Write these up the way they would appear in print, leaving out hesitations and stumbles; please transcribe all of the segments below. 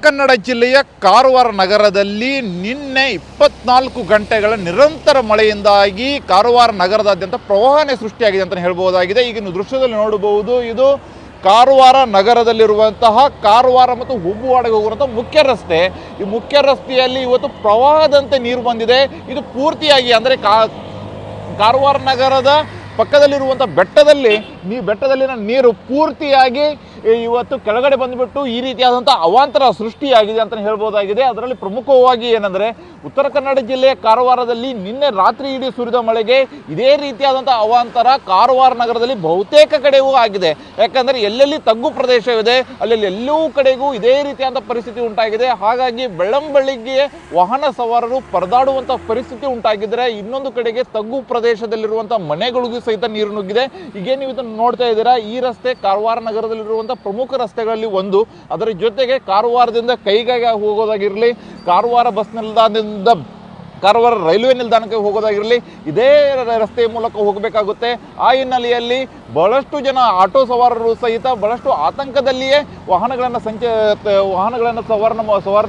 ಕನ್ನಡ ಜಿಲ್ಲೆಯ ಕಾರವಾರ ನಗರದಲ್ಲಿ ನಿನ್ನೆ 24 ಗಂಟೆಗಳ ನಿರಂತರ ಮಳೆಯಿಂದಾಗಿ ಕಾರವಾರ ನಗರದಾದ್ಯಂತ ಪ್ರವಾಹನೇ ಸೃಷ್ಟಿಯಾಗಿದೆ ಅಂತ ಹೇಳಬಹುದಾಗಿದೆ. ಈಗಿನ ದೃಶ್ಯದಲ್ಲಿ ನೋಡಬಹುದು, ಇದು ಕಾರವಾರ ನಗರದಲ್ಲಿರುವಂತಹ ಕಾರವಾರ ಮತ್ತು ಹುಬ್ಬುವಾಡೆಗೆ ಹೋಗುವಂಥ ಮುಖ್ಯ ರಸ್ತೆ. ಈ ಮುಖ್ಯ ರಸ್ತೆಯಲ್ಲಿ ಇವತ್ತು ಪ್ರವಾಹದಂತೆ ನೀರು ಬಂದಿದೆ. ಇದು ಪೂರ್ತಿಯಾಗಿ ಅಂದರೆ ಕಾರವಾರ ನಗರದ ಪಕ್ಕದಲ್ಲಿರುವಂಥ ಬೆಟ್ಟದಲ್ಲಿನ ನೀರು ಪೂರ್ತಿಯಾಗಿ ಇವತ್ತು ಕೆಳಗಡೆ ಬಂದುಬಿಟ್ಟು ಈ ರೀತಿಯಾದಂಥ ಅವಾಂತರ ಸೃಷ್ಟಿಯಾಗಿದೆ ಅಂತ ಹೇಳ್ಬೋದಾಗಿದೆ. ಅದರಲ್ಲಿ ಪ್ರಮುಖವಾಗಿ ಏನಂದರೆ, ಉತ್ತರ ಕನ್ನಡ ಜಿಲ್ಲೆಯ ಕಾರವಾರದಲ್ಲಿ ನಿನ್ನೆ ರಾತ್ರಿ ಇಡೀ ಸುರಿದ ಮಳೆಗೆ ಇದೇ ರೀತಿಯಾದಂಥ ಅವಾಂತರ ಕಾರವಾರ ನಗರದಲ್ಲಿ ಬಹುತೇಕ ಕಡೆಗೂ ಆಗಿದೆ. ಯಾಕಂದರೆ ಎಲ್ಲೆಲ್ಲಿ ತಗ್ಗು ಪ್ರದೇಶವಿದೆ ಅಲ್ಲೆಲ್ಲಿ ಎಲ್ಲವೂ ಕಡೆಗೂ ಇದೇ ರೀತಿಯಾದ ಪರಿಸ್ಥಿತಿ ಉಂಟಾಗಿದೆ. ಹಾಗಾಗಿ ಬೆಳ್ಳಂಬೆಳಿಗ್ಗೆ ವಾಹನ ಸವಾರರು ಪರದಾಡುವಂಥ ಪರಿಸ್ಥಿತಿ ಉಂಟಾಗಿದ್ದರೆ, ಇನ್ನೊಂದು ಕಡೆಗೆ ತಗ್ಗು ಪ್ರದೇಶದಲ್ಲಿರುವಂಥ ಮನೆಗಳಿಗೂ ಸಹಿತ ನೀರು ನುಗ್ಗಿದೆ. ಈಗೇನು ಇದನ್ನು ನೋಡ್ತಾ ಇದ್ದೀರಾ, ಈ ರಸ್ತೆ ಕಾರವಾರ ನಗರದಲ್ಲಿರುವಂಥ ಪ್ರಮುಖ ರಸ್ತೆಗಳಲ್ಲಿ ಒಂದು. ಅದರ ಜೊತೆಗೆ ಕಾರವಾರದಿಂದ ಕೈಗಾಗೆ ಹೋಗೋದಾಗಿರಲಿ, ಕಾರವಾರ ಬಸ್ ನಿಲ್ದಾಣದಿಂದ ಕಾರವಾರ ರೈಲ್ವೆ ನಿಲ್ದಾಣಕ್ಕೆ ಹೋಗೋದಾಗಿರಲಿ, ಇದೇ ರಸ್ತೆಯ ಮೂಲಕ ಹೋಗಬೇಕಾಗುತ್ತೆ. ಆ ಹಿನ್ನೆಲೆಯಲ್ಲಿ ಬಹಳಷ್ಟು ಜನ ಆಟೋ ಸವಾರರು ಸಹಿತ ಬಹಳಷ್ಟು ಆತಂಕದಲ್ಲಿಯೇ ವಾಹನಗಳನ್ನು ಸವಾರಣೆ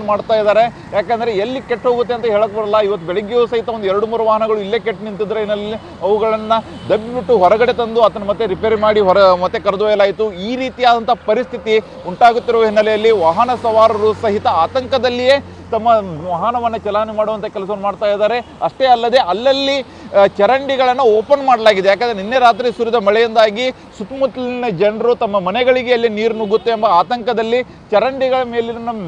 ಮಾಡ್ತಾ ಇದ್ದಾರೆ. ಯಾಕಂದರೆ ಎಲ್ಲಿ ಕೆಟ್ಟು ಹೋಗುತ್ತೆ ಅಂತ ಹೇಳಕ್ಕೆ ಬರಲ್ಲ. ಇವತ್ತು ಬೆಳಿಗ್ಗೆಯೂ ಸಹಿತ ಒಂದು 2-3 ವಾಹನಗಳು ಇಲ್ಲೇ ಕೆಟ್ಟು ನಿಂತಿದ್ರೆ ಅವುಗಳನ್ನು ದಬ್ಬಿಬಿಟ್ಟು ಹೊರಗಡೆ ತಂದು ಅದನ್ನು ಮತ್ತೆ ರಿಪೇರಿ ಮಾಡಿ ಮತ್ತೆ ಕರೆದೊಯ್ಯಲಾಯಿತು. ಈ ರೀತಿಯಾದಂಥ ಪರಿಸ್ಥಿತಿ ಉಂಟಾಗುತ್ತಿರುವ ಹಿನ್ನೆಲೆಯಲ್ಲಿ ವಾಹನ ಸವಾರರು ಸಹಿತ ಆತಂಕದಲ್ಲಿಯೇ ತಮ್ಮ ವಾಹನವನ್ನು ಚಲಾವಣೆ ಮಾಡುವಂಥ ಕೆಲಸವನ್ನು ಮಾಡ್ತಾ ಇದ್ದಾರೆ. ಅಷ್ಟೇ ಅಲ್ಲದೆ ಅಲ್ಲಲ್ಲಿ ಚರಂಡಿಗಳನ್ನು ಓಪನ್ ಮಾಡಲಾಗಿದೆ. ಯಾಕಂದರೆ ನಿನ್ನೆ ರಾತ್ರಿ ಸುರಿದ ಮಳೆಯಿಂದಾಗಿ ಸುತ್ತಮುತ್ತಲಿನ ಜನರು ತಮ್ಮ ಮನೆಗಳಿಗೆ ಅಲ್ಲಿ ನೀರು ನುಗ್ಗುತ್ತೆ ಎಂಬ ಆತಂಕದಲ್ಲಿ ಚರಂಡಿಗಳ ಮೇಲಿನ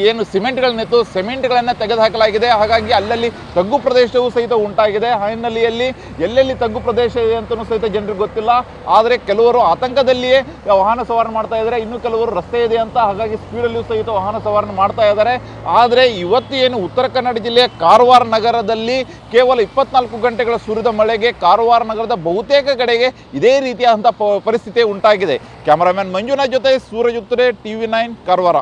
ಏನು ಸಿಮೆಂಟ್ಗಳನ್ನು ತೆಗೆದುಹಾಕಲಾಗಿದೆ. ಹಾಗಾಗಿ ಅಲ್ಲಲ್ಲಿ ತಗ್ಗು ಪ್ರದೇಶವೂ ಸಹಿತ ಉಂಟಾಗಿದೆ. ಆ ಹಿನ್ನೆಲೆಯಲ್ಲಿ ಎಲ್ಲೆಲ್ಲಿ ತಗ್ಗು ಪ್ರದೇಶ ಇದೆ ಅಂತಲೂ ಸಹಿತ ಜನರಿಗೆ ಗೊತ್ತಿಲ್ಲ. ಆದರೆ ಕೆಲವರು ಆತಂಕದಲ್ಲಿಯೇ ವಾಹನ ಸವಾರಣೆ ಮಾಡ್ತಾ ಇದ್ದಾರೆ, ಇನ್ನು ಕೆಲವರು ರಸ್ತೆ ಇದೆ ಅಂತ ಹಾಗಾಗಿ ಸ್ಪೀಡಲ್ಲಿಯೂ ಸಹಿತ ವಾಹನ ಸವಾರಣೆ ಮಾಡ್ತಾ ಇದ್ದಾರೆ. ಆದರೆ ಇವತ್ತು ಏನು ಉತ್ತರ ಕನ್ನಡ ಜಿಲ್ಲೆಯ ಕಾರವಾರ ನಗರದಲ್ಲಿ ಕೇವಲ 24 ಗಂಟೆಗಳ ಸುರಿದ ಮಳೆಗೆ ಕಾರವಾರ ನಗರದ ಬಹುತೇಕ ಕಡೆಗೆ ಇದೇ ರೀತಿಯಾದಂಥ ಪರಿಸ್ಥಿತಿ ಉಂಟಾಗಿದೆ. ಕ್ಯಾಮರಾಮನ್ ಮಂಜುನಾಥ್ ಜೊತೆ ಸೂರಜ್ ಉತ್ತರೆ, TV9 ಕಾರವಾರ.